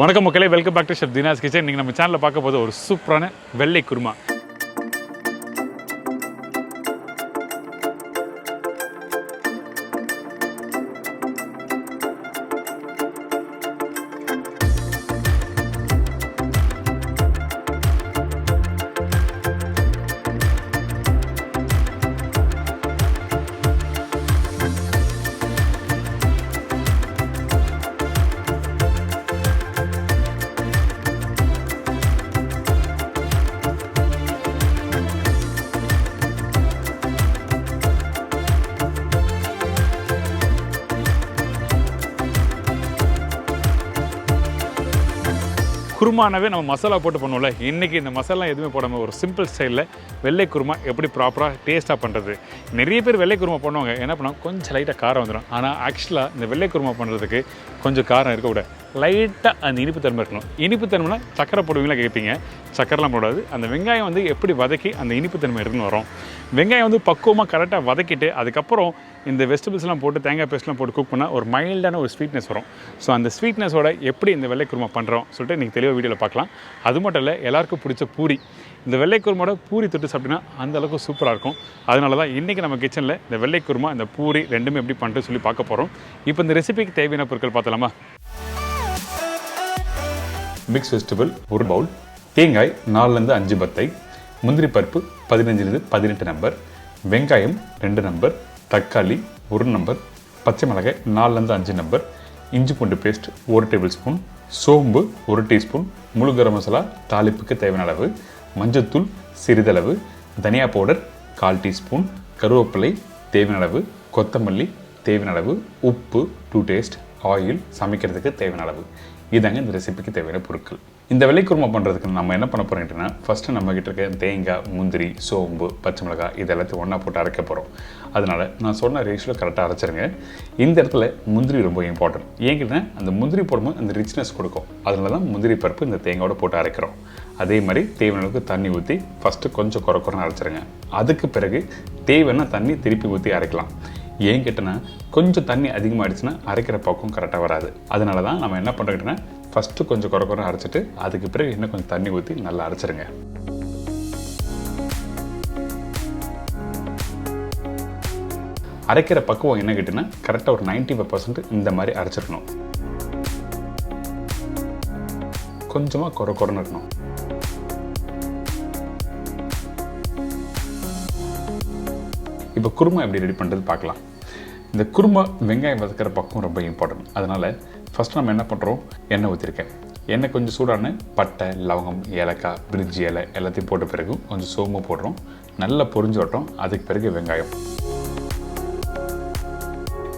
வணக்கம் மக்களே, welcome back to chef Deena's kitchen. நீங்கள் நம்ம சேனலில் பார்க்க போது ஒரு சூப்பரான வெள்ளை குருமா. குருமானவே நம்ம மசாலா போட்டு பண்ணுவோம்ல, இன்றைக்கி இந்த மசாலா எதுவுமே போடாமல் ஒரு சிம்பிள் ஸ்டைலில் வெள்ளை குருமா எப்படி ப்ராப்பராக டேஸ்ட்டாக பண்ணுறது. நிறைய பேர் வெள்ளை குருமா பண்ணுவாங்க, என்ன பண்ணுவாங்க, கொஞ்சம் லைட்டாக காரம் வந்துடும். ஆனால் ஆக்சுவலாக இந்த வெள்ளை குருமா பண்ணுறதுக்கு கொஞ்சம் காரம் இருக்கக்கூடாது, லைட்டாக அந்த இனிப்பு தன்மை இருக்கணும். இனிப்பு தன்மைனா சக்கரை போடுவீங்களா கேட்பீங்க, சக்கரெலாம் போடாது. அந்த வெங்காயம் வந்து எப்படி வதக்கி அந்த இனிப்பு தன்மை இருக்குன்னு வரும். வெங்காயம் வந்து பக்குவமாக கரெக்டாக வதக்கிட்டு அதுக்கப்புறம் இந்த வெஜிடபிள்ஸ்லாம் போட்டு தேங்காய் பேஸ்ட்லாம் போட்டு குக் பண்ணால் ஒரு மைல்டான ஒரு ஸ்வீட்னஸ் வரும். ஸோ அந்த ஸ்வீட்னஸோட எப்படி இந்த வெள்ளை குருமா பண்ணுறோம் சொல்லிட்டு நீங்கள் தெளிவாக வீடியோவில் பார்க்கலாம். அது மட்டும் இல்லை, எல்லாருக்கும் பிடிச்ச பூரி, இந்த வெள்ளை குருமாவோட பூரி தொட்டு சாப்பிட்டிங்கன்னா அந்தளவுக்கு சூப்பராக இருக்கும். அதனால தான் இன்றைக்கி நம்ம கிச்சனில் இந்த வெள்ளை குருமா இந்த பூரி ரெண்டுமே எப்படி பண்ணுறது சொல்லி பார்க்க போகிறோம். இப்போ இந்த ரெசிபிக்கு தேவையான பொருட்கள் பார்த்தலாமா? மிக்ஸ் வெஜிடபிள் 1 பவுல், தேங்காய் 4-5 பத்தை, முந்திரி பருப்பு 15-18 நம்பர், வெங்காயம் 2 நம்பர், தக்காளி 1 நம்பர், பச்சை மிளகாய் 4-5 நம்பர், இஞ்சி பூண்டு பேஸ்ட் 1 டேபிள் ஸ்பூன், சோம்பு 1 டீஸ்பூன், முழு கரம் மசாலா தாளிப்புக்கு தேவையான அளவு, மஞ்சள்தூள் சிறிதளவு, தனியா பவுடர் 1/4 டீஸ்பூன், கருவேப்பிலை தேவையான அளவு, கொத்தமல்லி தேவையான அளவு, உப்பு டு டேஸ்ட், ஆயில் சமைக்கிறதுக்கு தேவையான அளவு. இதாங்க இந்த ரெசிபிக்கு தேவையான பொருட்கள். இந்த வெள்ளை குருமா பண்ணுறதுக்கு நம்ம என்ன பண்ண போகிறோம்னா, ஃபஸ்ட்டு நம்மக்கிட்ட இருக்க தேங்காய், முந்திரி, சோம்பு, பச்சை மிளகாய் இது எல்லாத்தையும் ஒன்றா போட்டு அரைக்க போகிறோம். அதனால் நான் சொன்ன ரேஷியோவில் கரெக்டாக அரைச்சிருங்க. இந்த இடத்துல முந்திரி ரொம்ப இம்பார்ட்டன்ட். ஏங்கிட்ட அந்த முந்திரி போடும்போது அந்த ரிச்னஸ் கொடுக்கும். அதனால தான் முந்திரி பருப்பு இந்த தேங்காயோட போட்டு அரைக்கிறோம். அதே மாதிரி தேவையான அளவுக்கு தண்ணி ஊற்றி ஃபஸ்ட்டு கொஞ்சம் குறைன்னு அரைச்சிருங்க. அதுக்கு பிறகு தேவையான தண்ணி திருப்பி ஊற்றி அரைக்கலாம். ஏன் கேட்டனா, கொஞ்சம் தண்ணி அதிகமாகிடுச்சுன்னா அரைக்கிற பக்கம் கரெக்டாக வராது. அதனால தான் நம்ம என்ன பண்ணுறோன்னா, ஃபஸ்ட்டு கொஞ்சம் குறைன்னு அரைச்சிட்டு அதுக்கு பிறகு இன்னும் கொஞ்சம் தண்ணி ஊற்றி நல்லா அரைச்சிருங்க. அரைக்கிற பக்குவம் என்ன கேட்டினா, கரெக்டாக ஒரு 95% இந்த மாதிரி அரைச்சிருக்கணும். கொஞ்சமாக குறைன்னு இருக்கணும். இப்போ குருமா எப்படி ரெடி பண்ணுறது பார்க்கலாம். இந்த குருமா வெங்காயம் வதக்கிற பக்கம் ரொம்ப இம்பார்ட்டன்ட். அதனால் ஃபஸ்ட்டு நம்ம என்ன பண்ணுறோம், எண்ணெய் ஊற்றிருக்கேன். எண்ணெய் கொஞ்சம் சூடான பட்டை, லவங்கம், ஏலக்காய், பிரிட்ஜி இலை எல்லாத்தையும் போட்ட பிறகு கொஞ்சம் சோம்பு போடுறோம். நல்லா பொரிஞ்சு விட்டோம். அதுக்கு பிறகு வெங்காயம்.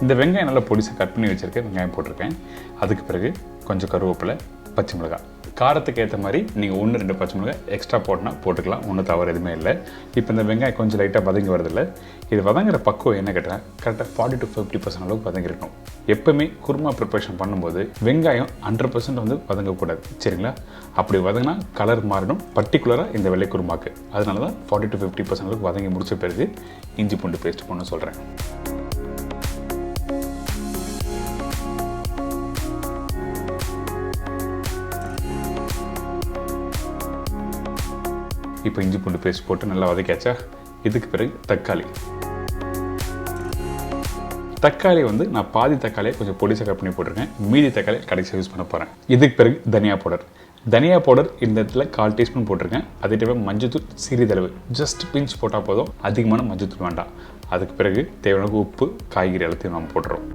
இந்த வெங்காயம் நல்லா பொடிசை கட் பண்ணி வச்சுருக்கேன். வெங்காயம் போட்டிருக்கேன். அதுக்கு பிறகு கொஞ்சம் கருவேப்பிலை, பச்சை மிளகாய். காரத்துக்கு ஏற்ற மாதிரி நீங்கள் 1-2 பச்சை மிளகாய் எக்ஸ்ட்ரா போட்டோன்னா போட்டுக்கலாம், ஒன்றும் தவறு எதுவுமே இல்லை. இப்போ இந்த வெங்காயம் கொஞ்சம் லைட்டாக வதங்கி வரதில்லை. இது வதங்குற பக்குவம் என்ன கேட்டால், கரெக்டாக 40-50% அளவுக்கு வதங்கிருக்கணும். எப்போவுமே குருமா ப்ரிப்பரேஷன் பண்ணும்போது வெங்காயம் 100% வந்து வதங்கக்கூடாது, சரிங்களா? அப்படி வதங்கினா கலர் மாறிடும், பர்டிகுலராக இந்த வெள்ளை குருமாக்கு. அதனால தான் 40-50% அளவுக்கு வதங்கி முடிச்ச பிறகு இஞ்சி பூண்டு பேஸ்ட் பண்ண சொல்கிறேன். இப்போ இஞ்சி பூண்டு பேஸ்ட் போட்டு நல்லா வதக்கியாச்சா? இதுக்கு பிறகு தக்காளி வந்து நான் பாதி தக்காளியை கொஞ்சம் பொடிசா கட் பண்ணி போட்டிருக்கேன். மீதி தக்காளி கடைசி யூஸ் பண்ண போகிறேன். இதுக்கு பிறகு தனியா பவுடர் இந்த இடத்துல 1/4 டீஸ்பூன் போட்டிருக்கேன். அதே டைம் மஞ்சள்தூள் சிறிதளவு, ஜஸ்ட் பிஞ்ச் போட்டால் போதும், அதிகமான மஞ்சள்தூள் வேண்டாம். அதுக்கு பிறகு தேவையான உப்பு, காய்கறி எல்லாத்தையும் நம்ம போட்டுறோம்.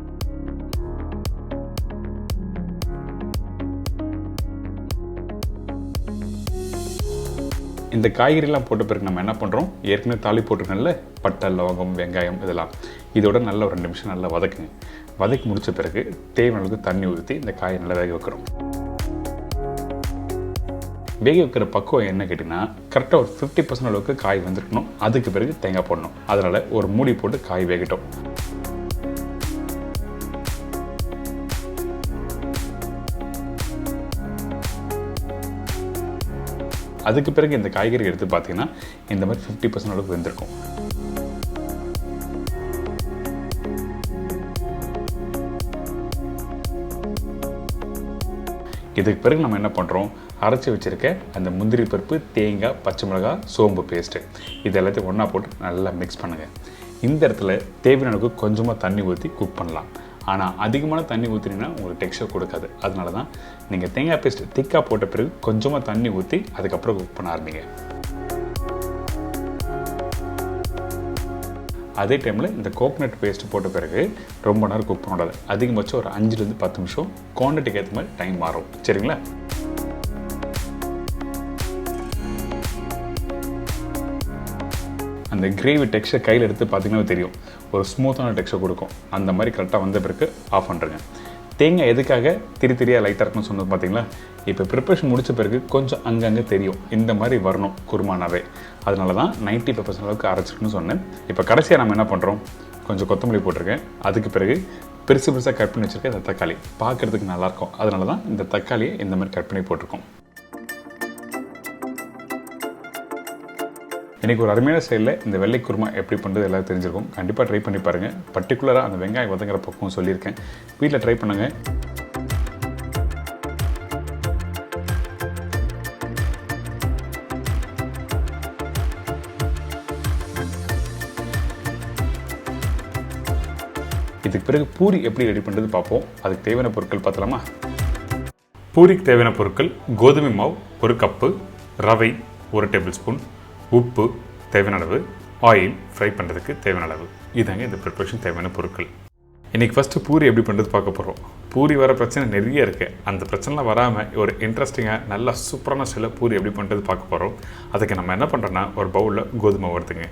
இந்த காய்கறிலாம் போட்ட பிறகு நம்ம என்ன பண்ணுறோம், ஏற்கனவே தாளி போட்டிருக்கோம்ல, பட்டை, லவங்கம், வெங்காயம் இதெல்லாம், இதோட நல்லா ஒரு 2 நிமிஷம் நல்லா வதக்குங்க. வதக்கி முடித்த பிறகு தேவையான அளவுக்கு தண்ணி ஊற்றி இந்த காயை நல்லா வேக வைக்கிறோம். வேக வைக்கிற பக்குவம் என்ன கேட்டிங்கன்னா, கரெக்டாக ஒரு 50% அளவுக்கு காய் வந்துருக்கணும். அதுக்கு பிறகு தேங்காய் போடணும். அதனால் ஒரு மூடி போட்டு காய் வேகட்டும். அதுக்கு பிறகு இந்த காய்கறி எடுத்து பார்த்தீங்கன்னா இந்த மாதிரி 50% அளவுக்கு வெந்திருக்கும். இதுக்கு பிறகு நம்ம என்ன பண்ணுறோம், அரைச்சி வச்சுருக்க அந்த முந்திரி பருப்பு, தேங்காய், பச்சை மிளகாய், சோம்பு பேஸ்ட்டு இது எல்லாத்தையும் ஒன்றா போட்டு நல்லா மிக்ஸ் பண்ணுங்கள். இந்த இடத்துல தேவையான அளவுக்கு கொஞ்சமாக தண்ணி ஊற்றி குக் பண்ணலாம். ஆனால் அதிகமான தண்ணி ஊற்றினீங்கன்னா உங்களுக்கு டெக்ஸ்சர் கொடுக்காது. அதனால தான் நீங்கள் தேங்காய் பேஸ்ட் திக்காக போட்ட பிறகு கொஞ்சமாக தண்ணி ஊற்றி அதுக்கப்புறம் குக் பண்ண ஆரம்பிங்க. அதே டைமில் இந்த கோகோனட் பேஸ்ட் போட்ட பிறகு ரொம்ப நேரம் குக் பண்ணக்கூடாது. அதிகபட்சம் ஒரு 5லேருந்து 10 நிமிஷம் குவான்டிட்டிக்கு ஏற்ற மாதிரி டைம் மாறும். சரிங்களா? அந்த கிரேவி டெக்ஸ்சர் கையில் எடுத்து பார்த்தீங்கன்னா தெரியும், ஒரு ஸ்மூத்தான டெக்ஸ்சர் கொடுக்கும். அந்த மாதிரி கரெக்டாக வந்த பிறகு ஆஃப் பண்ணுறேங்க. தேங்காய் எதுக்காக திரியாக லைட்டாக இருக்குன்னு சொன்னது பார்த்தீங்களா? இப்போ ப்ரிப்பரேஷன் முடித்த பிறகு கொஞ்சம் அங்கங்கே தெரியும், இந்த மாதிரி வரணும் குருமானாவே. அதனால தான் 95% அளவுக்கு அரைச்சிருக்குன்னு சொன்னேன். இப்போ கடைசியாக நம்ம என்ன பண்ணுறோம், கொஞ்சம் கொத்தமல்லி போட்டிருக்கேன். அதுக்கு பிறகு பெருசாக கட் பண்ணி வச்சுருக்கேன் இந்த தக்காளி. பார்க்குறதுக்கு நல்லாயிருக்கும். அதனால தான் இந்த தக்காளியை இந்த மாதிரி கட் பண்ணி போட்டிருக்கோம். இன்றைக்கி ஒரு அருமையான ஸ்டைலில் இந்த வெள்ளை குருமா எப்படி பண்ணுறது எல்லாம் தெரிஞ்சிருக்கும். கண்டிப்பாக ட்ரை பண்ணி பாருங்கள். பர்டிகுலராக அந்த வெங்காயம் வதங்குற பக்கம் சொல்லியிருக்கேன், வீட்டில் ட்ரை பண்ணுங்கள். இதுக்கு பிறகு பூரி எப்படி ரெடி பண்ணுறது பார்ப்போம். அதுக்கு தேவையான பொருட்கள் பார்த்தலாமா? பூரிக்கு தேவையான பொருட்கள்: கோதுமை மாவு 1 கப்பு, ரவை 1 டேபிள் ஸ்பூன், உப்பு தேவையான அளவு, ஆயில் ஃப்ரை பண்ணுறதுக்கு தேவையான அளவு. இதாங்க இந்த ப்ரிப்பரேஷன் தேவையான பொருட்கள். இன்றைக்கி ஃபஸ்ட்டு பூரி எப்படி பண்ணுறது பார்க்க போகிறோம். பூரி வர பிரச்சனை நிறைய இருக்குது. அந்த பிரச்சனைலாம் வராமல் ஒரு இன்ட்ரெஸ்டிங்காக நல்லா சூப்பரான ஸ்டைலில் பூரி எப்படி பண்ணுறது பார்க்க போகிறோம். அதுக்கு நம்ம என்ன பண்ணுறோன்னா, ஒரு பவுலில் கோதுமை வருதுங்க.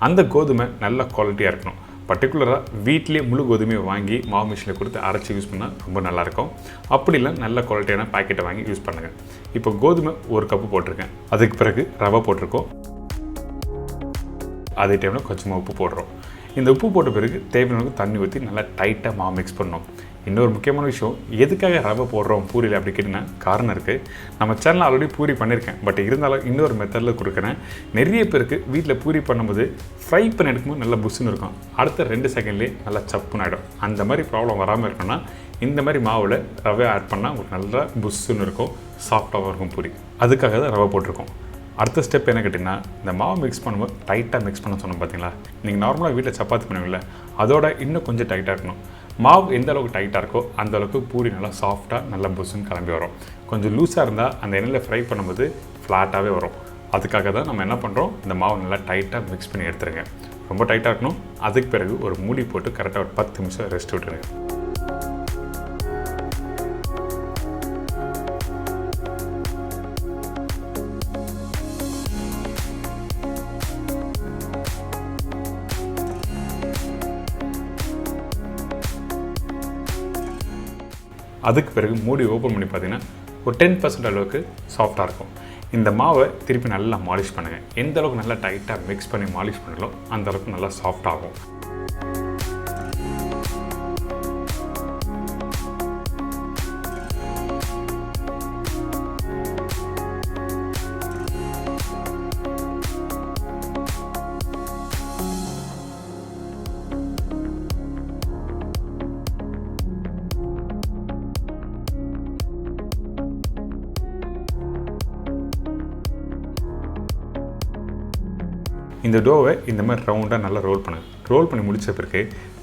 அந்த கோதுமை நல்ல குவாலிட்டியாக இருக்கணும். பர்டிகுலராக வீட்டிலே முழு கோதுமையை வாங்கி மாவு மிஷினில் கொடுத்து அரைச்சி யூஸ் பண்ணால் ரொம்ப நல்லாயிருக்கும். அப்படி இல்லை நல்ல குவாலிட்டியான பேக்கெட்டை வாங்கி யூஸ் பண்ணுங்கள். இப்போ கோதுமை 1 கப்பு போட்டிருக்கேன். அதுக்கு பிறகு ரவை போட்டிருக்கோம். அதே டைமில் கொஞ்சமாக உப்பு போடுறோம். இந்த உப்பு போட்ட பிறகு தேவையான தண்ணி ஊற்றி நல்லா டைட்டாக மாவு மிக்ஸ் பண்ணணும். இன்னொரு முக்கியமான விஷயம், எதுக்காக ரவை போடுறோம் பூரியில் அப்படி கேட்டிங்கன்னா காரணம் இருக்குது. நம்ம சேனலில் ஆல்ரெடி பூரி பண்ணியிருக்கேன். பட் இருந்தாலும் இன்னொரு மெத்தடில் கொடுக்குறேன். நிறைய பேருக்கு வீட்டில் பூரி பண்ணும்போது ஃப்ரை பண்ணி எடுக்கும்போது நல்லா புஷ்ஷுன்னு இருக்கும், அடுத்த 2 செகண்ட்லேயே நல்லா சப்புன்னு ஆகிடும். அந்த மாதிரி ப்ராப்ளம் வராமல் இருக்கணும்னா இந்த மாதிரி மாவில் ரவை ஆட் பண்ணால் உங்களுக்கு நல்லா புஷ்ஷுன்னு இருக்கும், சாஃப்டாகவும் இருக்கும் பூரி. அதுக்காக தான் ரவை போட்டிருக்கோம். அடுத்த ஸ்டெப் என்ன கேட்டிங்கன்னா, இந்த மாவு மிக்ஸ் பண்ணும்போது டைட்டாக மிக்ஸ் பண்ண சொன்னோம் பார்த்தீங்களா? நீங்கள் நார்மலாக வீட்டில் சப்பாத்தி பண்ணுவீங்கள, அதோட இன்னும் கொஞ்சம் டைட்டாக இருக்கணும். மாவு எந்த அளவுக்கு டைட்டாக இருக்கோ அந்த அளவுக்கு பூரி நல்லா சாஃப்டாக நல்லா புஷ்ஷுன்னு கிளம்பி வரும். கொஞ்சம் லூஸாக இருந்தால் அந்த எண்ணெயில் ஃப்ரை பண்ணும்போது ஃப்ளாட்டாகவே வரும். அதுக்காக தான் நம்ம என்ன பண்ணுறோம், இந்த மாவு நல்லா டைட்டாக மிக்ஸ் பண்ணி எடுத்துருங்க. ரொம்ப டைட்டாக இருக்கணும். அதுக்கு பிறகு ஒரு மூடி போட்டு கரெக்டாக ஒரு 10 நிமிஷம் ரெஸ்ட் விட்டுருங்க. அதுக்கு பிறகு மூடி ஓப்பன் பண்ணி பார்த்தீங்கன்னா ஒரு 10% அளவுக்கு சாஃப்டாக இருக்கும். இந்த மாவை திருப்பி நல்லா மாலிஷ் பண்ணுங்கள். எந்த அளவுக்கு நல்லா டைட்டாக மிக்ஸ் பண்ணி மாலிஷ் பண்ணலோ அந்த அளவுக்கு நல்லா சாஃப்ட் ஆகும். இந்த டோவை இந்த மாதிரி ரவுண்டாக நல்லா ரோல் பண்ணுங்கள். ரோல் பண்ணி முடித்த பிறகு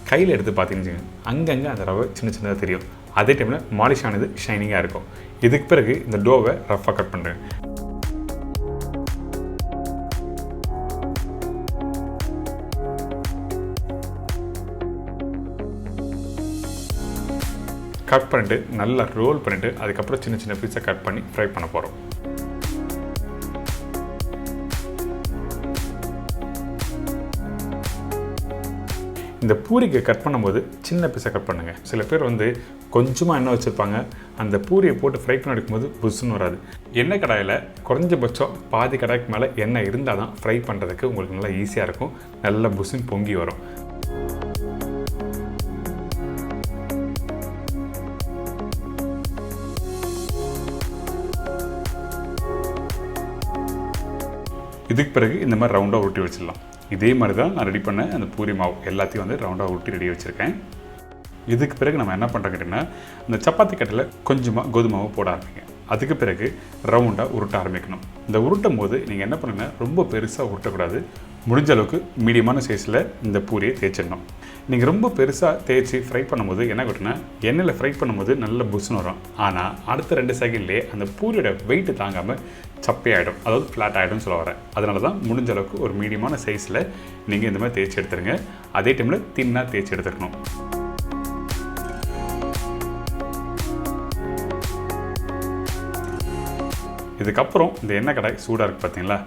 கையில் எடுத்து பார்த்தீங்கன்னு அங்கங்கே அந்த ரவை சின்ன சின்னதாக தெரியும். அதே டைமில் மாலிஷ் ஆனது ஷைனிங்காக இருக்கும். இதுக்கு பிறகு இந்த டோவை ரஃப்பாக கட் பண்ணுறேன். கட் பண்ணிவிட்டு நல்லா ரோல் பண்ணிவிட்டு அதுக்கப்புறம் சின்ன சின்ன பீஸை கட் பண்ணி ஃப்ரை பண்ண போகிறோம். இந்த பூரிக்கு கட் பண்ணும்போது சின்ன பீஸை கட் பண்ணுங்கள். சில பேர் கொஞ்சமாக எண்ணெய் வச்சுருப்பாங்க, அந்த பூரியை போட்டு ஃப்ரை பண்ணி எடுக்கும்போது புஷ்ஷுன்னு வராது. எண்ணெய் கடாயில் குறைஞ்சபட்சம் பாதி கடாய்க்கு மேலே எண்ணெய் இருந்தால் தான் ஃப்ரை பண்ணுறதுக்கு உங்களுக்கு நல்லா ஈஸியாக இருக்கும், நல்லா புஷ்ஷுன்னு பொங்கி வரும். இதுக்கு பிறகு இந்த மாதிரி ரவுண்டாக உருட்டி வச்சிடலாம். இதே மாதிரி தான் நான் ரெடி பண்ண அந்த பூரி மாவு எல்லாத்தையும் ரவுண்டாக உருட்டி ரெடி வச்சுருக்கேன். இதுக்கு பிறகு நம்ம என்ன பண்ணுறோம் கேட்டிங்கன்னா, அந்த சப்பாத்தி கட்டையில் கொஞ்சமாக கோதுமை மாவு போட ஆரம்பிங்க. அதுக்கு பிறகு ரவுண்டாக உருட்ட ஆரம்பிக்கணும். இந்த உருட்டும் போது நீங்கள் என்ன பண்ணுங்க, ரொம்ப பெருசாக உருட்டக்கூடாது. முடிஞ்ச அளவுக்கு மீடியமான சைஸில் இந்த பூரியை தேய்ச்சிடணும். நீங்கள் ரொம்ப பெருசாக தேய்ச்சி ஃப்ரை பண்ணும்போது என்ன கட்டுனா எண்ணெயில் ஃப்ரை பண்ணும்போது நல்ல புஷ்னு வரும். ஆனால் அடுத்த 2 செகண்ட்லேயே அந்த பூரியோட வெயிட்டு தாங்காமல் சப்பையாகிடும், அதாவது ஃப்ளாட் ஆகிடும்னு சொல்ல வரேன். அதனால தான் முடிஞ்ச அளவுக்கு ஒரு மீடியமான சைஸில் நீங்கள் இந்த மாதிரி தேய்ச்சி எடுத்துருங்க. அதே டைமில் தின்னாக தேய்ச்சி எடுத்துக்கணும். இதுக்கப்புறம் இந்த எண்ணெய் கடாய் சூடாக இருக்குது பார்த்தீங்களா,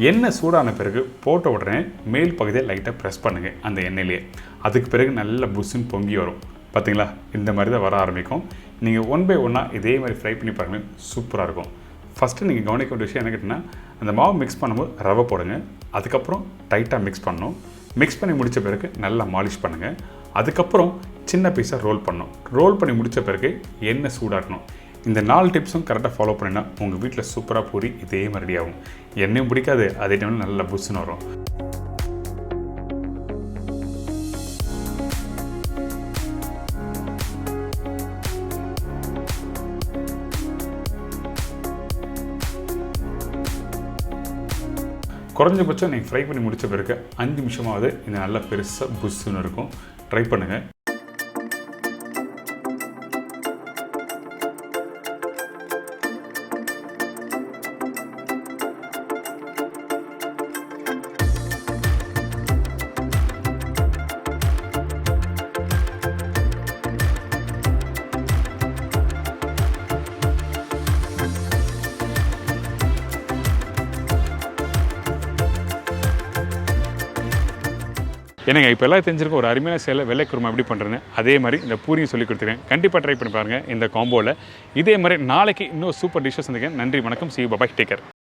எண்ணெய் சூடான பிறகு போட்ட உடனே மேல் பகுதியை லைட்டாக ப்ரெஸ் பண்ணுங்கள் அந்த எண்ணெயிலேயே. அதுக்கு பிறகு நல்ல புஷ்ஷுன்னு பொங்கி வரும் பார்த்தீங்களா, இந்த மாதிரி தான் வர ஆரம்பிக்கும். நீங்கள் 1 by 1 இதே மாதிரி ஃப்ரை பண்ணி பாருங்கள், சூப்பராக இருக்கும். ஃபஸ்ட்டு நீங்கள் கவனிக்க வேண்டிய விஷயம் என்ன கேட்டிங்கன்னா, அந்த மாவு மிக்ஸ் பண்ணும்போது ரவை போடுங்க. அதுக்கப்புறம் டைட்டாக மிக்ஸ் பண்ணணும். மிக்ஸ் பண்ணி முடித்த பிறகு நல்லா மாலிஷ் பண்ணுங்கள். அதுக்கப்புறம் சின்ன பீஸாக ரோல் பண்ணணும். ரோல் பண்ணி முடித்த பிறகு எண்ணெய் சூடாக்கணும். இந்த 4 டிப்ஸும் கரெக்டாக ஃபாலோ பண்ணினா உங்கள் வீட்டில் சூப்பராக பூரி இதே மாதிரி ஆகும். எண்ணெயும் பிடிக்காது, அதே டைமில் நல்ல புஷ்ஷுன்னு வரும். குறைஞ்சபட்சம் நீங்கள் ஃப்ரை பண்ணி முடித்த பிறகு 5 நிமிஷமாவது இந்த நல்ல பெருசாக புஷ்ஷுன்னு இருக்கும். ட்ரை பண்ணுங்கள். என்னங்க இப்போ எல்லாம் தெரிஞ்சிருக்க ஒரு அருமையான சேலை வெள்ளை குருமா எப்படி பண்ணுறேன்னு அதே மாதிரி இந்த பூரியும் சொல்லி கொடுத்துருக்கேன். கண்டிப்பாக ட்ரை பண்ணி பாருங்கள் இந்த காம்போவில். இதே மாதிரி நாளைக்கு இன்னும் சூப்பர் டிஷ்ஷஸ் வந்துருக்கேன். நன்றி, வணக்கம், see you, bye, take care.